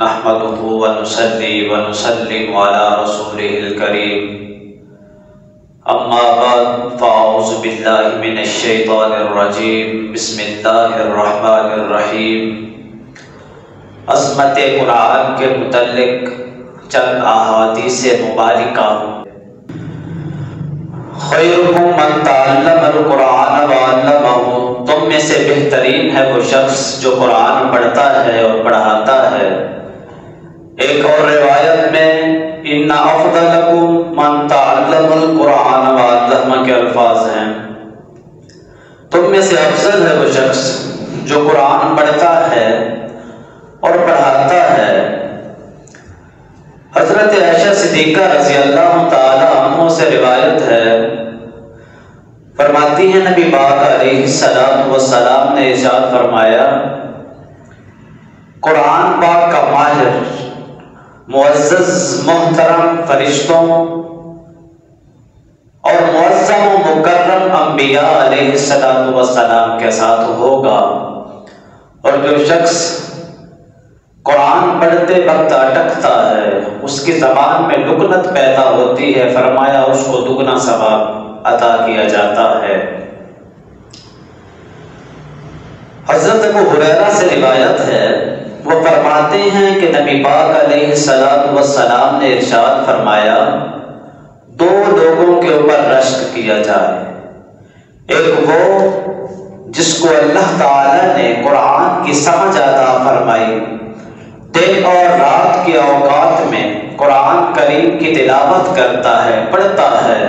نحمده ونصلي ونسلم على رسوله الكريم اما بعد فاعوذ باللہ من الشیطان الرجیم بسم اللہ الرحمن الرحیم۔ عظمت قرآن کے متعلق چند احادیث مبارکہ۔ خیرکم من تعلم القرآن وعلمہ، تم میں سے بہترین ہے وہ شخص جو قرآن پڑھتا ہے اور پڑھاتا ہے۔ ایک اور روایت میں ان افضلکم من تعلم القرآن وعلمہ کے الفاظ ہیں، تم میں سے افضل ہے وہ شخص جو قرآن پڑھتا ہے اور پڑھاتا ہے۔ حضرت عائشہ صدیقہ رضی اللہ تعالی عنہ سے روایت ہے، فرماتی ہیں نبی پاک علیہ السلام نے ارشاد فرمایا، قرآن پاک کا ماہر معزز محترم فرشتوں اور معظم و مکرم انبیاء علیہ السلام کے ساتھ ہوگا، اور جو شخص قرآن پڑھتے وقت اٹکتا ہے اس کی زبان میں لکنت پیدا ہوتی ہے، فرمایا اس کو دگنا ثواب عطا کیا جاتا ہے۔ حضرت ابو ہریرہ سے روایت ہے، وہ فرماتے ہیں کہ نبی پاک علیہ السلام نے ارشاد فرمایا، دو لوگوں کے اوپر رشک کیا جائے، ایک وہ جس کو اللہ تعالی نے قرآن کی سمجھ عطا فرمائی، دن اور رات کے اوقات میں قرآن کریم کی تلاوت کرتا ہے، پڑھتا ہے،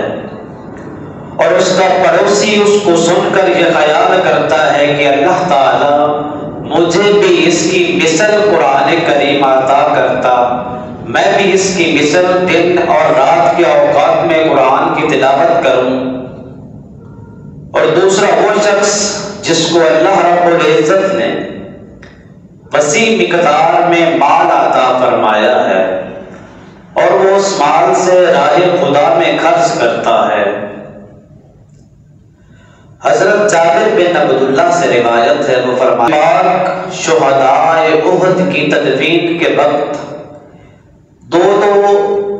اور اس کا پڑوسی اس کو سن کر یہ خیال کرتا ہے کہ اللہ تعالی مجھے بھی اس کی مثل قرآن کریم عطا کرتا، میں بھی اس کی مثل دن اور رات کے اوقات میں قرآن کی تلاوت کروں۔ اور دوسرا وہ شخص جس کو اللہ رب العزت نے وسیع مقدار میں مال عطا فرمایا ہے اور وہ اس مال سے راہ خدا میں خرچ کرتا ہے۔ حضرت جابر بن عبداللہ سے روایت ہے، وہ فرماتے ہیں شہداء احد کی تدفین کے وقت دو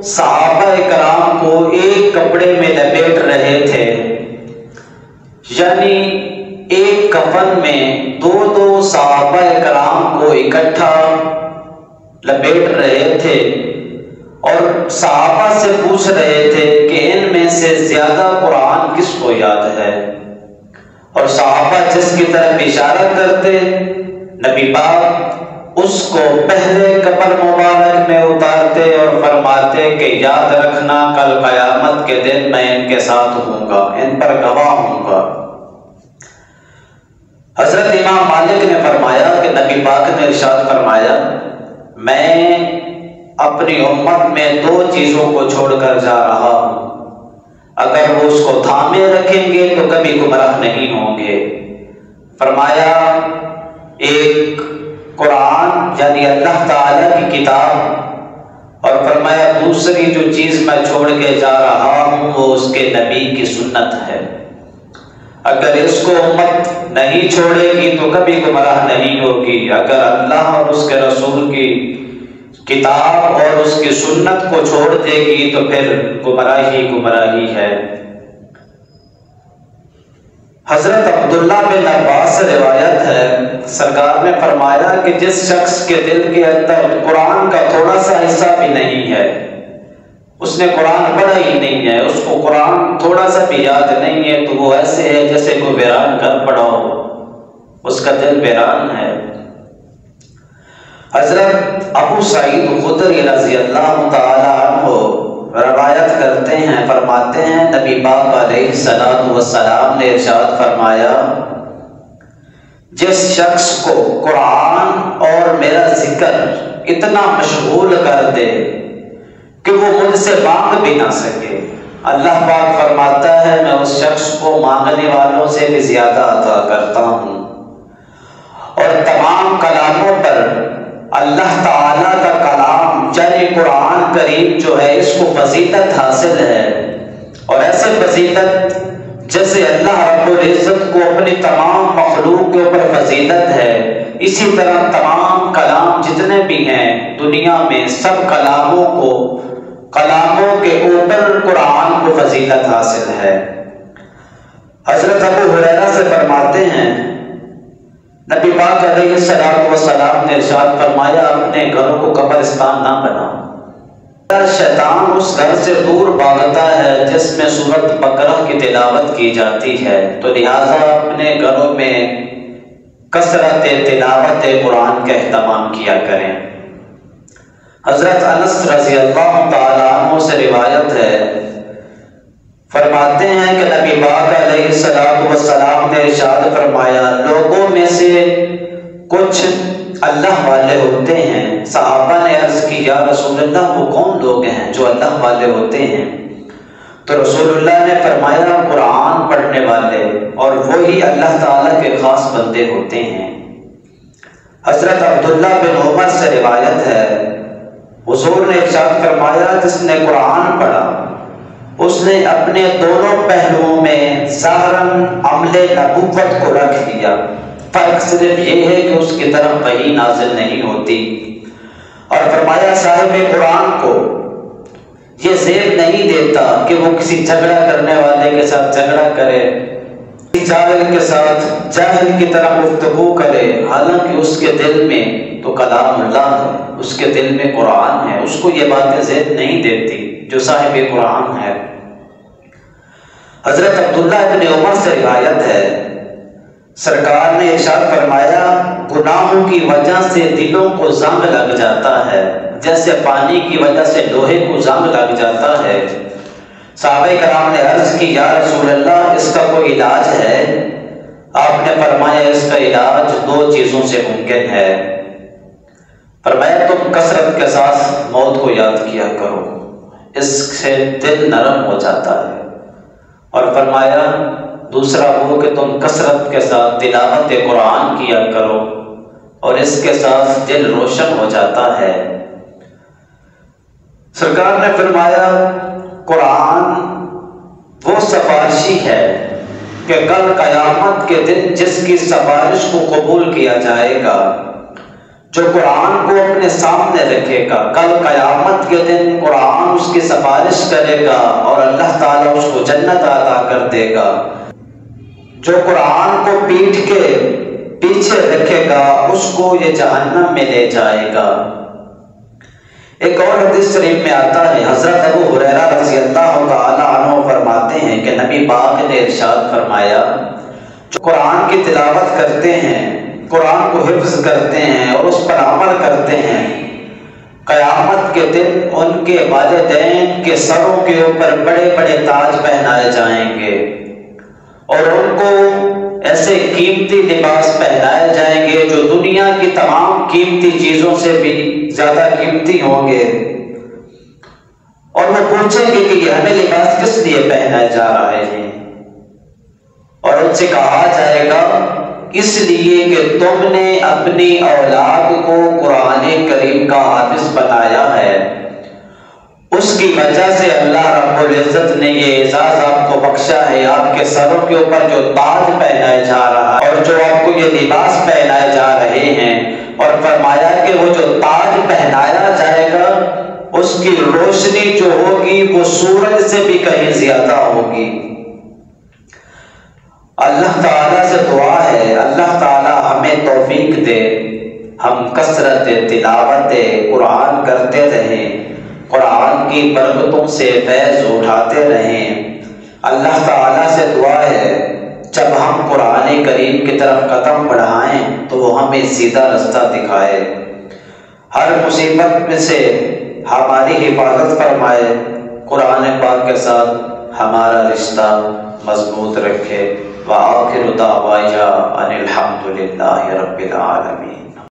صحابہ کرام کو ایک کپڑے میں لپیٹ رہے تھے، یعنی ایک کفن میں دو صحابہ کرام کو اکٹھا لپیٹ رہے تھے، اور صحابہ سے پوچھ رہے تھے کہ ان میں سے زیادہ قرآن کس کو یاد ہے، اور صحابہ جس کی طرف اشارہ کرتے نبی پاک اس کو پہلے قبر مبارک میں اتارتے اور فرماتے کہ یاد رکھنا کل قیامت کے دن میں ان کے ساتھ ہوں گا، ان پر گواہ ہوں گا۔ حضرت امام مالک نے فرمایا کہ نبی پاک نے ارشاد فرمایا، میں اپنی امت میں دو چیزوں کو چھوڑ کر جا رہا ہوں، اگر وہ اس کو تھامے رکھیں گے تو کبھی گمراہ نہیں ہوں گے۔ فرمایا ایک قرآن یعنی اللہ تعالی کی کتاب، اور فرمایا دوسری جو چیز میں چھوڑ کے جا رہا ہوں وہ اس کے نبی کی سنت ہے، اگر اس کو امت نہیں چھوڑے گی تو کبھی گمراہ نہیں ہوگی، اگر اللہ اور اس کے رسول کی کتاب اور اس کی سنت کو چھوڑ دے گی تو پھر گمراہی ہے۔ حضرت عبداللہ بن عباس سے روایت ہے، سرکار نے فرمایا کہ جس شخص کے دل کے اندر قرآن کا تھوڑا سا حصہ بھی نہیں ہے، اس نے قرآن پڑھا ہی نہیں ہے، اس کو قرآن تھوڑا سا بھی یاد نہیں ہے، تو وہ ایسے ہے جیسے کوئی ویران گھر پڑا ہو، اس کا دل ویران ہے۔ حضرت ابو سعید خدری رضی اللہ تعالی عنہ روایت کرتے ہیں، فرماتے ہیں نبی پاک علیہ السلام نے ارشاد فرمایا، جس شخص کو قرآن اور میرا ذکر اتنا مشغول کر دے کہ وہ مجھ سے مانگ بھی نہ سکے، اللہ پاک فرماتا ہے میں اس شخص کو مانگنے والوں سے بھی زیادہ عطا کرتا ہوں۔ اور تمام کلاموں پر اللہ تعالیٰ کا کلام یعنی قرآن کریم جو ہے اس کو فضیلت حاصل ہے، اور ایسے فضیلت جیسے اللہ رب العزت کو اپنی تمام مخلوق کے اوپر فضیلت ہے، اسی طرح تمام کلام جتنے بھی ہیں دنیا میں، سب کلاموں کے اوپر قرآن کو فضیلت حاصل ہے۔ حضرت ابو ہریرہ سے فرماتے ہیں نبی پاک علیہ السلام نے ارشاد فرمایا اپنے گھروں کو قبرستان نہ بناؤ، شیطان اس گھر سے دور بھاگتا ہے جس میں سورۃ بقرہ کی تلاوت کی جاتی ہے، تو لہٰذا اپنے گھروں میں کثرت تلاوت قرآن کا اہتمام کیا کریں۔ حضرت انس رضی اللہ تعالیٰ عنہ سے روایت ہے، فرماتے ہیں کہ نبی پاک علیہ السلام نے ارشاد فرمایا لوگوں میں سے کچھ اللہ والے ہوتے ہیں۔ صحابہ نے عرض کی یا رسول اللہ وہ کون لوگ ہیں جو اللہ والے ہوتے ہیں؟ تو رسول اللہ نے فرمایا قرآن پڑھنے والے، اور وہی اللہ تعالیٰ کے خاص بندے ہوتے ہیں۔ حضرت عبداللہ بن عمر سے روایت ہے، حضور نے ارشاد فرمایا جس نے قرآن پڑھا اس نے اپنے دونوں پہلوؤں میں ظاہراً عمل نبوت کو رکھ دیا، فرق صرف یہ ہے کہ اس کی طرف وحی نازل نہیں ہوتی۔ اور فرمایا صاحب قرآن کو یہ زیب نہیں دیتا کہ وہ کسی جھگڑا کرنے والے کے ساتھ جھگڑا کرے، کسی جاہل کے ساتھ جاہل کی طرح گفتگو کرے، حالانکہ اس کے دل میں تو کلام اللہ ہے، اس کے دل میں قرآن ہے، اس کو یہ باتیں زیب نہیں دیتی جو صاحب قرآن ہے۔ حضرت عبداللہ ابن عمر سے روایت ہے، سرکار نے ارشاد فرمایا گناہوں کی وجہ سے دلوں کو زنگ لگ جاتا ہے جیسے پانی کی وجہ سے لوہے کو زنگ لگ جاتا ہے۔ صحابہ کرام نے عرض کی یا رسول اللہ اس کا کوئی علاج ہے؟ آپ نے فرمایا اس کا علاج دو چیزوں سے ممکن ہے۔ فرمایا تم کثرت کے ساتھ موت کو یاد کیا کرو، اس سے دل نرم ہو جاتا ہے، اور فرمایا دوسرا وہ کہ تم کثرت کے ساتھ تلاوت قرآن کیا کرو، اور اس کے ساتھ دل روشن ہو جاتا ہے۔ سرکار نے فرمایا قرآن وہ سفارشی ہے کہ کل قیامت کے دن جس کی سفارش کو قبول کیا جائے گا، جو قرآن کو اپنے سامنے رکھے گا، کل قیامت کے دن قرآن اس کی سفارش کرے گا اور اللہ تعالیٰ اس کو جنت عطا کر دے گا۔ جو قرآن کو پیٹھ کے پیچھے رکھے گا اس کو یہ جہنم میں لے جائے گا۔ ایک اور حدیث شریف میں آتا ہے، حضرت ابو ہریرہ رضی اللہ تعالیٰ عنہ فرماتے ہیں کہ نبی پاک نے ارشاد فرمایا جو قرآن کی تلاوت کرتے ہیں، قرآن کو حفظ کرتے ہیں اور اس پر عمل کرتے ہیں، قیامت کے دن ان کے والدین کے سروں کے اوپر بڑے بڑے تاج پہنائے جائیں گے، اور ان کو ایسے قیمتی لباس پہنائے جائیں گے جو دنیا کی تمام قیمتی چیزوں سے بھی زیادہ قیمتی ہوں گے، اور وہ پوچھیں گے کہ یہ ہمیں لباس کس لیے پہنائے جا رہے ہیں، اور ان سے کہا جائے گا اس لیے کہ تم نے اپنی اولاد کو قرآن کریم کا حافظ بنایا ہے، اس کی وجہ سے اللہ رب العزت نے یہ اعزاز آپ کو بخشا ہے، آپ کے سروں کے اوپر جو تاج پہنائے جا رہا ہے اور جو آپ کو یہ لباس پہنائے جا رہے ہیں، اور فرمایا کہ وہ جو تاج پہنایا جائے گا اس کی روشنی جو ہوگی وہ سورج سے بھی کہیں زیادہ ہوگی۔ اللہ تعالیٰ سے دعا ہے اللہ تعالیٰ ہمیں توفیق دے، ہم کثرت تلاوت قرآن کرتے رہیں، قرآن کی برکتوں سے فیض اٹھاتے رہیں۔ اللہ تعالیٰ سے دعا ہے جب ہم قرآن کریم کی طرف قدم بڑھائیں تو وہ ہمیں سیدھا رستہ دکھائے، ہر مصیبت میں سے ہماری حفاظت فرمائے، قرآن پاک کے ساتھ ہمارا رشتہ مضبوط رکھے۔ وآخر دعوانا ان الحمد للہ رب العالمین۔